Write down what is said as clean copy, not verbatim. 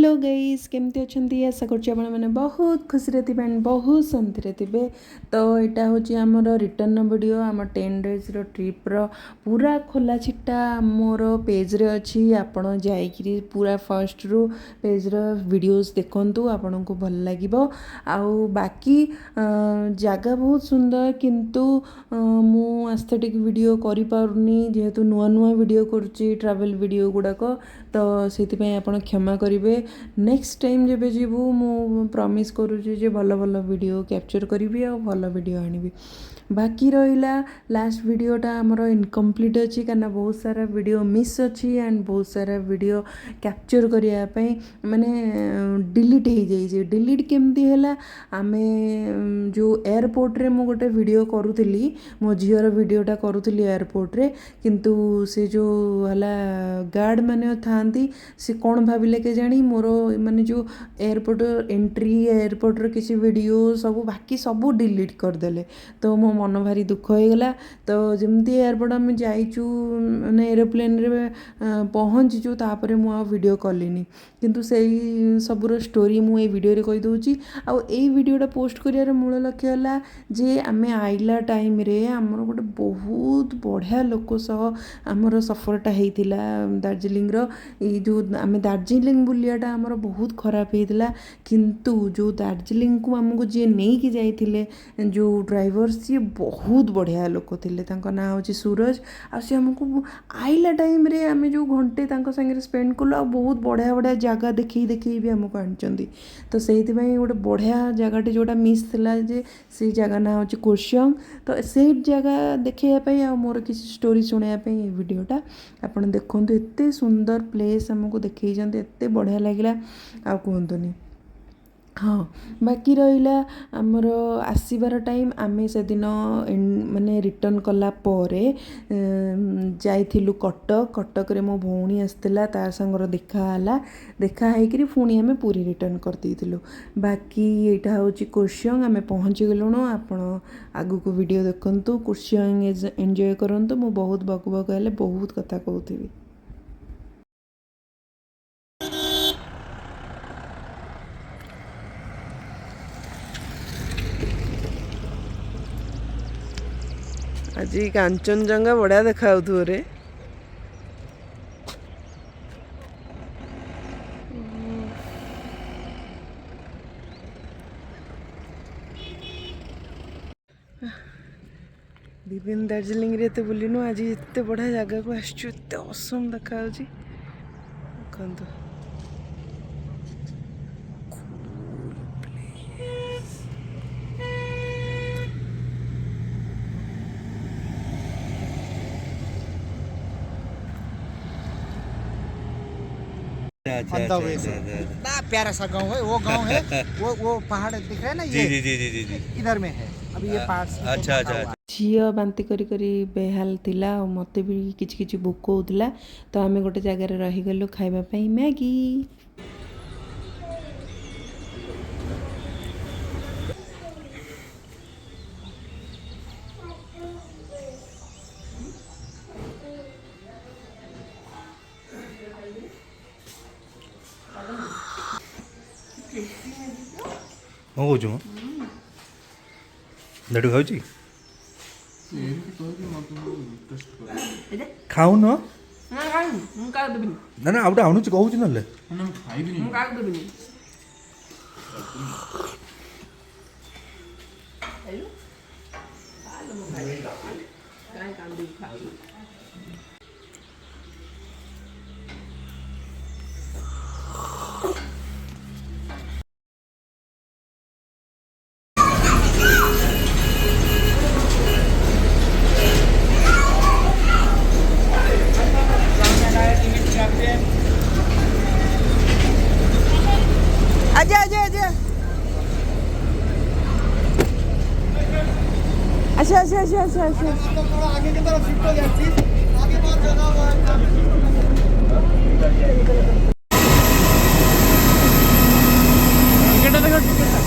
Hello guys केमती अच्छी आशा कर बहुत खुशी थे बहुत शांति थे। तो यहाँ हूँ आमर रिटर्न वीडियो आम 10 days ट्रिप्र पूरा खोला छिटा मोर पेज रे अच्छी आपण जाइए पूरा फर्स्ट रू पेज वीडियोस देखंतु आपन को भल लगिबो। आउ बाकी जगह बहुत सुंदर किंतु मु एस्थेटिक वीडियो करि पारुनी जेहेतु नुआ नुआ वीडियो करुच्ची ट्रैवल वीडियो गुड़ाक। तो से आपण क्षमा करेंगे नेक्स्ट टाइम जब जीवु मु प्रॉमिस करुच्ची जे भल भल वीडियो कैप्चर करी आ भल वीडियो आनिबी। बाकी रहा लास्ट वीडियोटा आमर इनकम्प्लीट अच्छी कारण बहुत सारा वीडियो मिस अच्छी एंड बहुत सारा वीडियो कैप्चर करने माने डिलीट हो जाइए। डिलीट केमती है आमे जो एयरपोर्ट रे मु गोटे वीडियो करुली मो झीर वीडियोटा करुली एयरपोर्ट रे किंतु से जो हला गार्ड माने थांती से कौन भाविले के जानी मोर माने जो एयरपोर्ट एंट्री एयरपोर्ट रे किसी वीडियो सब बाकी सब डिलीट करदेले। तो मो मन भारी दुख हो गला। तो जमती एयरपोर्ट आम जाइचु मैंने एरोप्लेन रे पहुँचीचु तापर मु आ वीडियो कलिनी किंतु सेई सबुर स्टोरी मु ए वीडियो रे कहि दउची। आ एई वीडियोटा पोस्ट करियार मूल लक्ष्य हला जे आमे आइला टाइम रे हमर गोटे बहुत बढ़िया लोक सह आमर सफरटा हेतिला दार्जिलिंग रो ए जो आमे दार्जिलिंग बुलियाटा आमर बहुत खराब हेतिला किंतु जो दार्जिलिंग को हमको जे नहीं कि जाइथिले जो ड्राइवर सी बहुत बढ़िया लोक थे ना हूँ सूरज आ सी आमको आइला टाइम रे आमे जो घंटे संगे स्पेंड कलु आ बहुत बढ़िया बढ़िया जगह देखी भी आमको आनी। तो से गोटे बढ़िया जगह जोटा मिस थिला जे से जगह ना हूँ कुर्सियोंग। तो से जगह देखापी आ मोर किसी स्टोरी शुणापी वीडियोटा आपन देखु एते सुंदर प्लेस आमको देखई एते बढ़िया लगिला आ कहतुनी। हाँ बाकी रहा आमर आसबार टाइम आमे से दिन माने रिटर्न कला परे जाइथिलु कटक। कटक रे मो भौणी आसला तार संगर देखा होइकरी पुणी आमे पूरी रिटर्न कर देइथिलु। बाकी एटा होची कुर्सियोंग आमे पहुँची गलुणु। आपण आगु को वीडियो देखंतु कुर्सियोंग एंजॉय करंतु। मो बहुत बक बक हेले बहुत कथा कहूथिबी। आज कांचनजंगा बढ़िया देखा रे। दिन दार्जिलिंग रे ते बुलिनु आज एते बढ़िया जगह को आसचु एते असम देखा देखंतु। अच्छा इतना प्यारा सा गांव है। वो गांव है वो पहाड़ दिख रहा है ना ये जी इधर में है अभी ये पहाड़। अच्छा झील बांती करी बेहाल थिला और मते भी किछि किछि भोक होउतला। तो आमे गोटे जगह रे रही गलु खाइबा पई मैगी। कौन कौच लड्डू खाऊ खाऊ न ना आउटे आणुच कहूँ ना आजा आजा आजा अच्छा अच्छा अच्छा अच्छा अच्छा आगे की तरफ शिफ्ट हो गया प्लीज आगे बहुत जगह हुआ है। टिकट देखो टिकट